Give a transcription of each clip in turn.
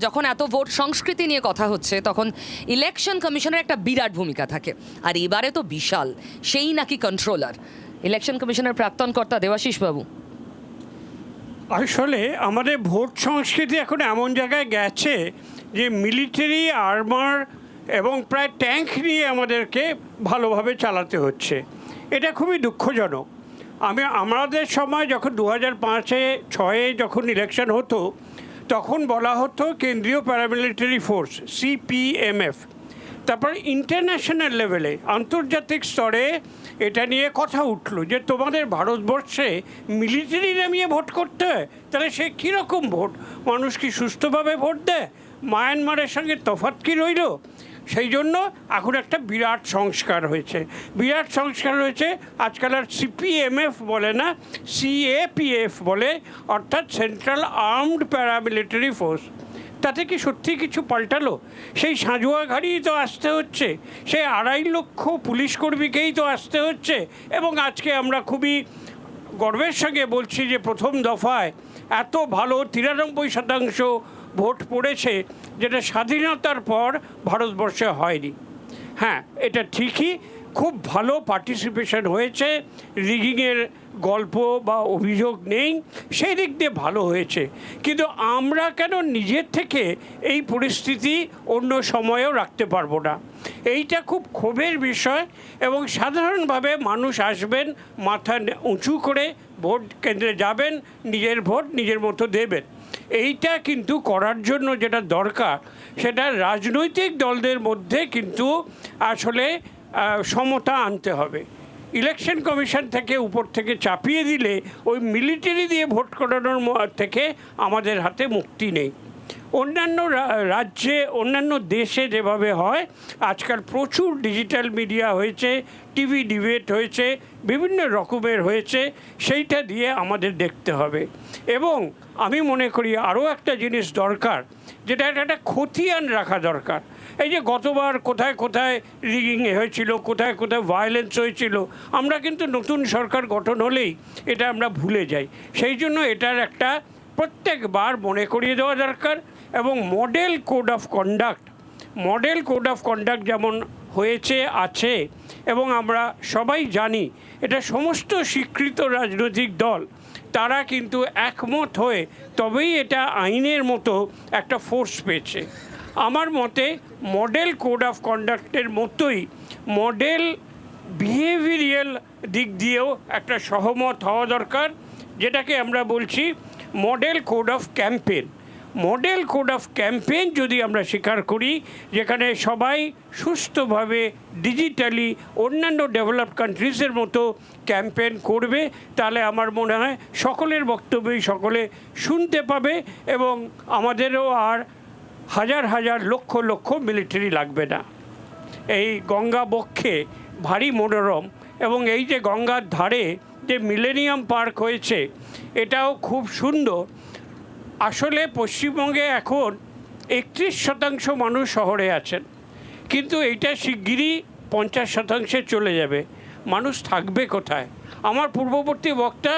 যখন এত ভোট সংস্কৃতি নিয়ে কথা হচ্ছে তখন ইলেকশন কমিশনের একটা বিরাট ভূমিকা থাকে, আর এবারে তো বিশাল, সেই নাকি কন্ট্রোলার। ইলেকশন কমিশনের প্রাক্তন কর্তা দেবাশিস বাবু, আসলে আমাদের ভোট সংস্কৃতি এখন এমন জায়গায় গেছে যে মিলিটারি আর্মার এবং প্রায় ট্যাঙ্ক নিয়ে আমাদেরকে ভালোভাবে চালাতে হচ্ছে। এটা খুবই দুঃখজনক। আমাদের সময় যখন 2005-এ 6-এ যখন ইলেকশন হতো তখন বলা হতো কেন্দ্রীয় প্যারামিলিটারি ফোর্স CPMF। তারপর ইন্টারন্যাশনাল লেভেলে আন্তর্জাতিক স্তরে এটা নিয়ে কথা উঠলো যে তোমাদের ভারতবর্ষে মিলিটারি নামিয়ে ভোট করতে হয়, তাহলে সে কীরকম ভোট? মানুষ কি সুস্থভাবে ভোট দেয়? মায়ানমারের সঙ্গে তফাৎ কী রইল? সেই জন্য এখন একটা বিরাট সংস্কার হয়েছে। আজকাল আর CPMF বলে না, CAPF বলে, অর্থাৎ সেন্ট্রাল আর্মড প্যারামিলিটারি ফোর্স। তাতে কি সত্যি কিছু পাল্টালো? সেই সাঁজোয়াঘাড়িই তো আসতে হচ্ছে, সেই 2.5 লক্ষ পুলিশ কর্মীকেই তো আসতে হচ্ছে। এবং আজকে আমরা খুবই গর্বের সঙ্গে বলছি যে প্রথম দফায় এত ভালো 93% ভোট পড়েছে, যেটা স্বাধীনতার পর ভারতবর্ষে হয়নি। হ্যাঁ, এটা ঠিকই, খুব ভালো পার্টিসিপেশন হয়েছে, রিগিংয়ের গল্প বা অভিযোগ নেই, সেই দিক দিয়ে ভালো হয়েছে। কিন্তু আমরা কেন নিজের থেকে এই পরিস্থিতি অন্য সময়েও রাখতে পারবো না? এইটা খুব ক্ষোভের বিষয়। এবং সাধারণভাবে মানুষ আসবেন, মাথা উঁচু করে ভোট কেন্দ্রে যাবেন, নিজের ভোট নিজের মতো দেবেন। এইটা কিন্তু করার জন্য যেটা দরকার সেটা রাজনৈতিক দলদের মধ্যে কিন্তু আসলে সমতা আনতে হবে। ইলেকশন কমিশন থেকে উপর থেকে চাপিয়ে দিলে ওই মিলিটারি দিয়ে ভোট করানোর থেকে আমাদের হাতে মুক্তি নেই। অন্যান্য রাজ্যে, অন্যান্য দেশে যেভাবে হয়, আজকাল প্রচুর ডিজিটাল মিডিয়া হয়েছে, টিভি ডিবেট হয়েছে, বিভিন্ন রকমের হয়েছে, সেইটা দিয়ে আমাদের দেখতে হবে। এবং আমি মনে করি আরও একটা জিনিস দরকার, যেটা একটা খতিয়ান রাখা দরকার। এই যে গতবার কোথায় কোথায় রিগিং হয়েছিল, কোথায় কোথায় ভায়োলেন্স হয়েছিল, আমরা কিন্তু নতুন সরকার গঠন হলেই এটা আমরা ভুলে যাই। সেই জন্য এটার একটা প্রত্যেকবার মনে করিয়ে দেওয়া দরকার। এবং মডেল কোড অফ কন্ডাক্ট যেমন হয়েছে, আছে, এবং আমরা সবাই জানি এটা সমস্ত স্বীকৃত রাজনৈতিক দল তারা কিন্তু একমত হয়ে তবেই এটা আইনের মতো একটা ফোর্স পেয়েছে। আমার মতে মডেল কোড অফ কন্ডাক্টের মতোই মডেল বিহেভিয়ারাল দিক দিয়েও একটা সহমত হওয়া দরকার, যেটাকে আমরা বলছি মডেল কোড অফ ক্যাম্পেইন যদি আমরা স্বীকার করি, যেখানে সবাই সুস্থভাবে ডিজিটালি অন্যান্য ডেভেলপড কান্ট্রিজের মতো ক্যাম্পেইন করবে, তাহলে আমার মনে হয় সকলের বক্তব্যই সকলে শুনতে পাবে এবং আমাদেরও আর হাজার হাজার লক্ষ লক্ষ মিলিটারি লাগবে না। এই গঙ্গা বক্ষে ভারী মনোরম, এবং এই যে গঙ্গার ধারে যে মিলেনিয়াম পার্ক হয়েছে এটাও খুব সুন্দর। আসলে পশ্চিমবঙ্গে এখন 31% মানুষ শহরে আছেন, কিন্তু এইটা শিগগিরই 50% চলে যাবে। মানুষ থাকবে কোথায়? আমার পূর্ববর্তী বক্তা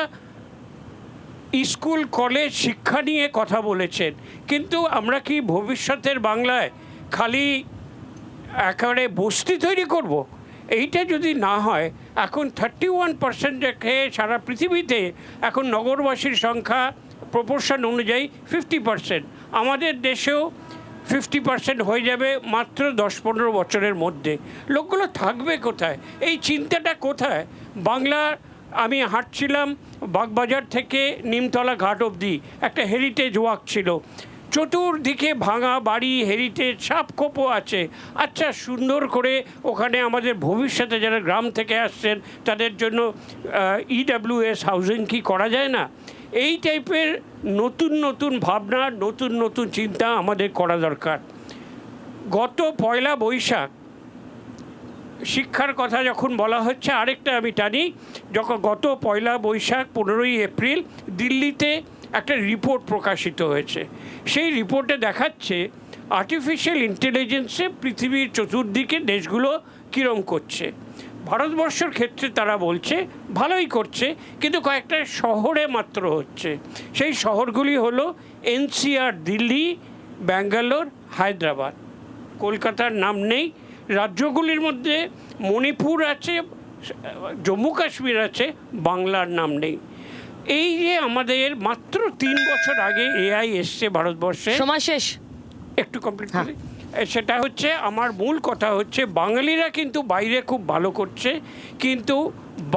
স্কুল কলেজ শিক্ষা নিয়ে কথা বলেছেন, কিন্তু আমরা কি ভবিষ্যতের বাংলায় খালি একেবারে বস্তি তৈরি করব? এইটা যদি না হয়, এখন 31% রেখে সারা পৃথিবীতে এখন নগরবাসীর সংখ্যা প্রপোর্শন অনুযায়ী 50%, আমাদের দেশেও 50% হয়ে যাবে মাত্র 10-15 বছরের মধ্যে। লোকগুলো থাকবে কোথায়? এই চিন্তাটা কোথায়? বাংলার আমি হাঁটছিলাম বাগবাজার থেকে নিমতলা ঘাট অবধি, একটা হেরিটেজ ওয়াক ছিল, চতুর্দিকে ভাঙা বাড়ি, হেরিটেজ সাপখোপও আছে। আচ্ছা, সুন্দর করে ওখানে আমাদের ভবিষ্যতে যারা গ্রাম থেকে আসছেন তাদের জন্য EWS হাউজিং কি করা যায় না? এই টাইপের নতুন নতুন ভাবনা, নতুন নতুন চিন্তা আমাদের করা দরকার। গত পয়লা বৈশাখ শিক্ষার কথা যখন বলা হচ্ছে, আরেকটা আমি টানি, যখন গত পয়লা বৈশাখ 15ই এপ্রিল দিল্লিতে একটা রিপোর্ট প্রকাশিত হয়েছে। সেই রিপোর্টে দেখাচ্ছে আর্টিফিশিয়াল ইন্টেলিজেন্সে পৃথিবীর চতুর্দিকে দেশগুলো কীরম করছে। ভারতবর্ষের ক্ষেত্রে তারা বলছে ভালোই করছে, কিন্তু কয়েকটা শহরে মাত্র হচ্ছে। সেই শহরগুলি হলো NCR দিল্লি, ব্যাঙ্গালোর, হায়দ্রাবাদ, কলকাতার নাম নেই। রাজ্যগুলির মধ্যে মণিপুর আছে, জম্মু কাশ্মীর আছে, বাংলার নাম নেই। এই যে আমাদের মাত্র 3 বছর আগে এআই এসছে ভারতবর্ষে, সময় শেষ। একটু কমপ্লিট করি। সেটা হচ্ছে, আমার মূল কথা হচ্ছে বাঙালিরা কিন্তু বাইরে খুব ভালো করছে, কিন্তু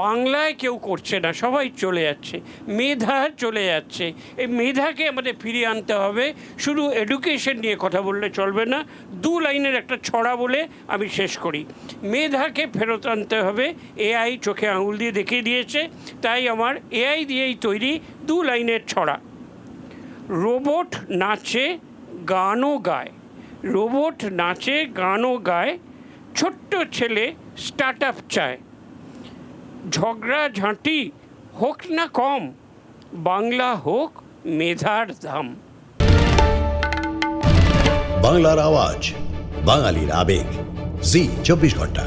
বাংলায় কেউ করছে না, সবাই চলে যাচ্ছে, মেধা চলে যাচ্ছে। এই মেধাকে আমাদের ফিরিয়ে আনতে হবে। শুধু এডুকেশন নিয়ে কথা বললে চলবে না। 2 লাইনের একটা ছড়া বলে আমি শেষ করি। মেধাকে ফেরত আনতে হবে। এআই চোখে আঙুল দিয়ে দেখিয়ে দিয়েছে, তাই আমার এআই দিয়েই তৈরি 2 লাইনের ছড়া। রোবট নাচে গানও গায়, রোবট নাচে গানও গায়, ছোট্ট ছেলে স্টার্ট আপ চায়, ঝগড়া ঝাঁটি হোক না কম, বাংলা হোক মেধার ধাম। বাংলার আওয়াজ, বাঙালির আবেগ, জি 24 ঘন্টা।